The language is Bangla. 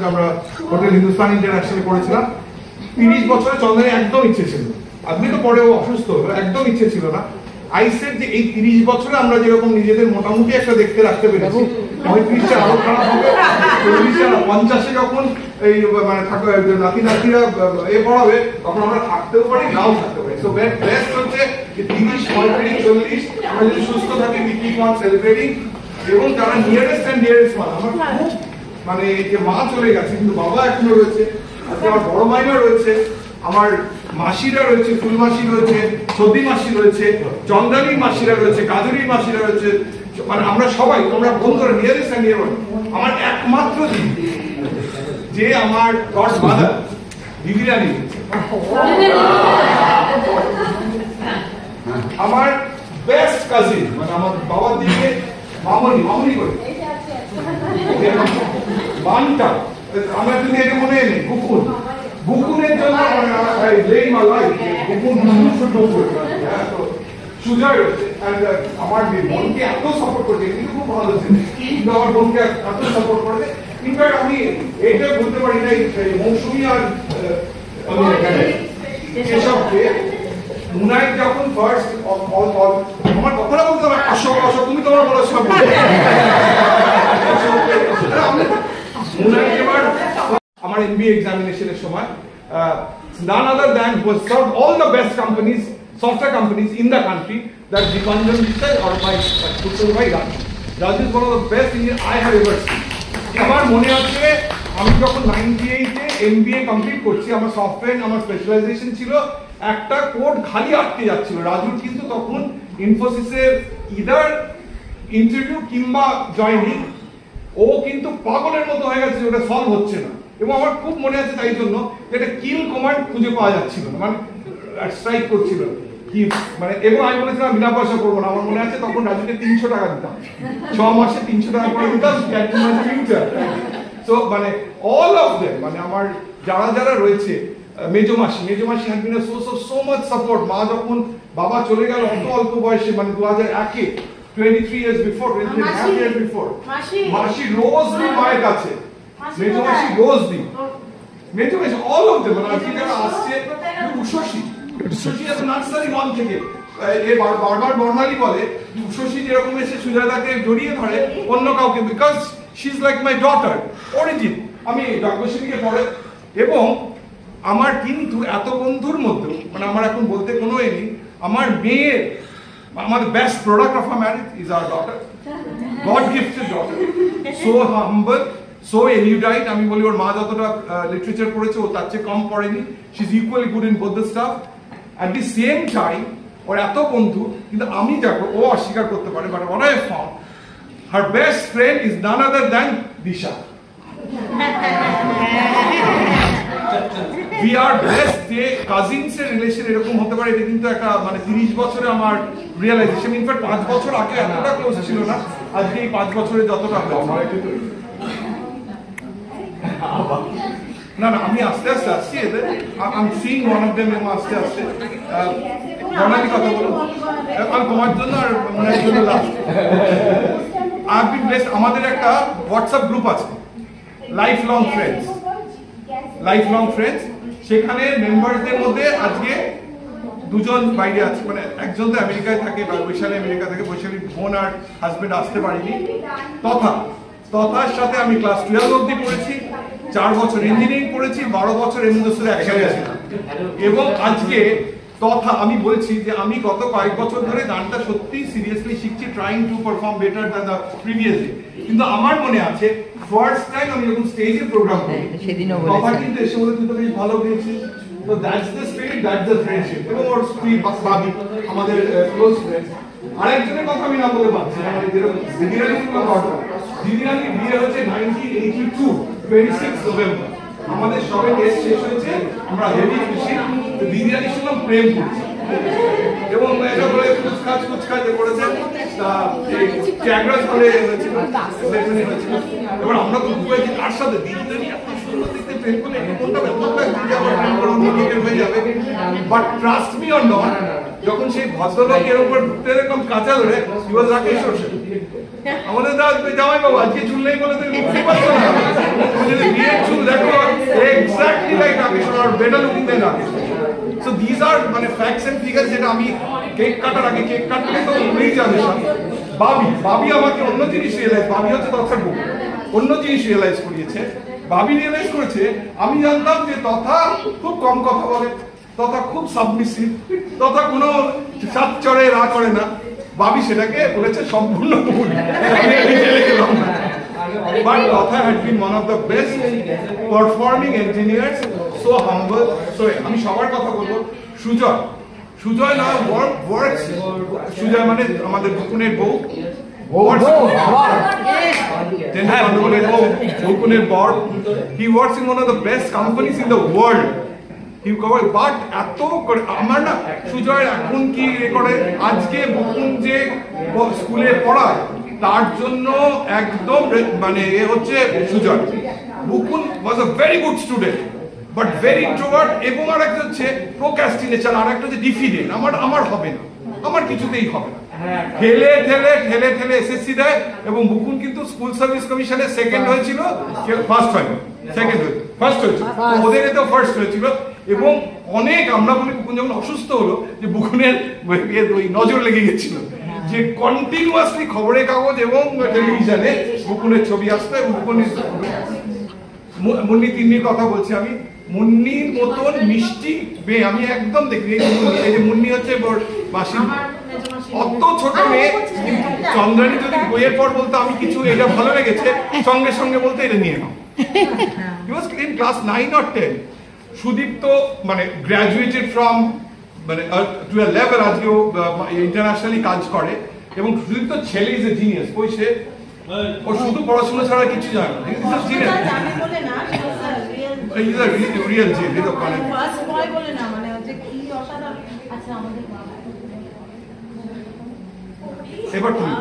আমরা হোটেল হিন্দুস্তান ইন্টারন্যাশনাল করেছিলাম। 30 বছরে চন্দনে একদম ইচ্ছে ছিল, আপনি তো পরে অসুস্থ, একদম ইচ্ছে ছিল না। আইসের যে এই 30 বছরে আমরা যেরকম নিজেদের মোটামুটি একটা দেখতে রাখতে পেরেছি, 35টা আরো খারাপ হবে, 50-এ যখন এই মানে নাতি নাতিরা এ পড়াবে তখন আমরা থাকতেও পারি, নাও থাকতে পারি। তো বেস্ট হচ্ছে 30, 35, 40 আমরা যদি সুস্থ থাকি, we keep on celebrating। এবং যারা নিয়ারেস্ট অ্যান্ড ডিয়ারেস্ট আমার খুব মানে যে মা চলে গেছে কিন্তু বাবা এখনো রয়েছে, আজকে আমার বড় মাইমা রয়েছে, আমার মাসিরা রয়েছে, ফুল মাসি রয়েছে, সর্দি মাসি রয়েছে, চন্দ্রানীর মাসিরা রয়েছে, কাজুরির মাসিরা রয়েছে, মানে আমরা সবাই তোমরা বন্ধুরা নিয়ারেস্ট অ্যান্ড ডিয়ার। আমার একমাত্র দিদি যে আমার গড মাদার দিদিরা নিয়েছে, আমার বেস্ট কাজিন মানে আমার বাবার দিকে মামনি করে বানটা আমার যদি এটা মনে নেই বুকুনের জন্য সুজয় রয়েছে। আমার বোনকে এত সাপোর্ট করছে, কিন্তু খুব ভালো ছিল, কিন্তু আমার বোনকে এত সাপোর্ট করেছে। ইনফ্যাক্ট আমি এইটা বলতে পারি না, মৌসুমি আর এসবকে মুনাই যখন ফার্স্ট আমার কথাটা বলতে হবে, অশোক অশোক তুমি তোমার বলো সব মুনাই এবার আমার MBA এক্সামিনেশনের সময় none other than was served all the best companies, software companies in the country, that Dipanjan Desai or my Puttur Bhai Raju. Raju is one of the best engineers I have ever seen. আমার মনে আছে আমি যখন 98-এ MBA কমপ্লিট করছি, আমার সফটওয়্যার আমার স্পেশালাইজেশন ছিল, একটা কোড খালি আটকে যাচ্ছিল। রাজুর কিন্তু তখন ইনফোসিসের ইদার ইন্টারভিউ কিংবা জয়েনিং, ও কিন্তু পাগলের মতো হয়ে গেছে, ওটা সলভ হচ্ছে না। এবং আমার খুব মনে আছে তাই জন্য এটা কিল কমান্ড খুঁজে পাওয়া যাচ্ছিল না, মানে স্ট্রাইক করছিল কি মানে। এবং আমি বলেছিলাম বিনা পয়সা করবো না। আমার মনে আছে তখন রাজুকে 300 টাকা দিতাম, 6 মাসে 300 টাকা করে দিতাম। তো মানে অল অফ দেম, মানে আমার যারা যারা রয়েছে, মেজো মাসি had been a source of so much support. মা যখন বাবা চলে গেল অল্প বয়সে, মানে 2001-এ 23 years before, 23 years before, মাসি রোজ দি মায়ের কাছে, মেজো মাসি রোজ দি, মেজো মাসি অল অফ দেম। মানে আজকে যারা আসছে, উষসী আছে নার্সারি 1 থেকে, এ বারবার বর্ণালী বলে উষসী যেরকম এসে সুজাতাকে জড়িয়ে ধরে অন্য কাউকে, because she is like my daughter origin. আমি ডাকবসীকে পড়ে, এবং আমার কিন্তু এত বন্ধুর মধ্যে মানে আমার এখন বলতে কোনো এ নেই, আমার মেয়ের আমার best product of a marriage is our daughter, God gifted daughter, so humble, so erudite. আমি বলি ওর মা যতটা লিটারেচার পড়েছে ও তার চেয়ে কম পড়েনি। She is equally good in both the stuff. At the same time ওর এত বন্ধু, কিন্তু আমি দেখো ও অস্বীকার করতে পারে, but what I found her best friend is none other than Disha. We are blessed যে কাজিনস এর রিলেশন এরকম হতে পারে, এটা কিন্তু একটা মানে 30 বছরে আমার রিয়েলাইজেশন। ইনফ্যাক্ট 5 বছর আগে এতটা ক্লোজ ছিল না, আজকে এই 5 বছরে যতটা না আমি আস্তে আস্তে আসছি এদের। আমি সিং ওয়ান অফ দেম, এবং আস্তে আস্তে বর্ণালী কথা বলো আমি তোমার জন্য আর মনের জন্য লাস্ট। আই বিন ব্লেসড, আমাদের একটা হোয়াটসঅ্যাপ গ্রুপ আছে, লাইফ লং ফ্রেন্ডস। সেখানে মেম্বারদের মধ্যে আজকে 2জন বাইরে আছে, মানে একজন তো আমেরিকায় থাকে, বৈশালী আমেরিকা থেকে, বৈশালীর বোন আর হাজবেন্ড আসতে পারিনি। তথার সাথে আমি ক্লাস 12 অবধি পড়েছি, 4 বছর ইঞ্জিনিয়ারিং পড়েছি, 12 বছর এমএসসি একসাথে ছিলাম। এবং আজকে আমি বলছি যে আমি গত কয়েক বছর ধরে গানটা সত্যি সিরিয়াসলি শিখছি, trying to perform better than the previous day. কিন্তু আমার মনে আছে ফার্স্ট টাইম আমি যখন স্টেজে প্রোগ্রাম করি, কথা কিন্তু এসে বলে তুই তো বেশ ভালো গেয়েছিস। তো that's the spirit, that's the friendship. এবং ওর স্ত্রী বাবি আমাদের ক্লোজ ফ্রেন্ড। আরেকজনের কথা আমি না বলে পাচ্ছি, আমাদের যেরকম দিদিরানির বিয়ে হচ্ছে 1982 26 নভেম্বর। আমাদের সবে টেস্ট শেষ হয়েছে, আমরা হেভি খুশি। দিদিরানি শুনলাম প্রেম করছে, এবং এটা বলে কুচকাজ করেছে, এবার আমরা তো বুঝেছি তার সাথে দিদিরানি এত সুন্দর দেখতে প্রেম করলে কোনটা হয়ে যাবে। But trust me or not, যখন সেই ভদ্রলোকের উপর ঢুকতে এরকম কাঁচা ধরে রাকেশ আমাদের জামাই বাবু আজকে চুল নেই বলে তুমি বুঝতে পারছো না, যদি বিয়ের better looking than Rakesh. So these are মানে facts and figures যেটা আমি কেক কাটার আগে কেক কাটলে তো বলেই যাবে বাবি আমাকে অন্য জিনিস রিয়েলাইজ, বাবি হচ্ছে তথার বউ, অন্য জিনিস রিয়েলাইজ করিয়েছে। বাবি রিয়েলাইজ করেছে আমি জানতাম যে তথা খুব কম কথা বলে, তথা খুব সাবমিসিভ, তথা কোনো সাত চড়ে রা করে না। বাবি সেটাকে বলেছে সম্পূর্ণ ভুল। But Totha had been one of the best performing engineers, so humble. So আমি সবার কথা বলবো, সুজয় না works, সুজয় মানে আমাদের বকুনের বউ, বকুনের বর, he works in one of the best companies in the world. But এত আমার না সুজয় এখন কি করে, আজকে বকুন যে স্কুলে পড়ায় তার জন্য একদম মানে এ হচ্ছে সুজয়। বকুন was a very good student but very introvert, এবং আর একটা হচ্ছে প্রোক্রাস্টিনেশন, আর একটা হচ্ছে ডিফিডেন্ট, আমার হবে না, আমার কিছুতেই হবে না, ঠেলে এসএসসি দেয়। এবং বকুন কিন্তু স্কুল সার্ভিস কমিশনে সেকেন্ড হয়েছিল, ফার্স্ট হয়নি, সেকেন্ড হয়েছিল, ফার্স্ট হয়েছিল, ওদের এতেও ফার্স্ট হয়েছিল। এবং অনেক আমরা বলি বকুন যখন অসুস্থ হলো যে বকুনের ওই নজর লেগে গেছিল, যে কন্টিনিউয়াসলি খবরের কাগজ এবং টেলিভিশনে বকুনের ছবি আসতো। এবং মুন্নি তিন্নির কথা বলছি আমি, মুন্নির মতন মিষ্টি মেয়ে আমি একদম দেখিনি। এই যে মুন্নি হচ্ছে মাসি, অত ছোট মেয়ে, চন্দ্রানী যদি বইয়ের পর বলতো আমি কিছু এটা ভালো লেগেছে, সঙ্গে সঙ্গে বলতে এটা নিয়ে নাও। He was in class 9 or 10. Sudipta মানে গ্রাজুয়েটেড ফ্রম মানে টু আ লেভেল, আজকেও ইন্টারন্যাশনালি কাজ করে। এবং সুদীপ্ত ছেলে ইজ এ জিনিয়াস, ওই সে ও শুধু পড়াশোনা ছাড়া কিছু জানে না, is a genius, is a real genius. মানে ফার্স্ট বয় বলে না, মানে হচ্ছে কি অসাধারণ। আচ্ছা আমাদের এবার তুমি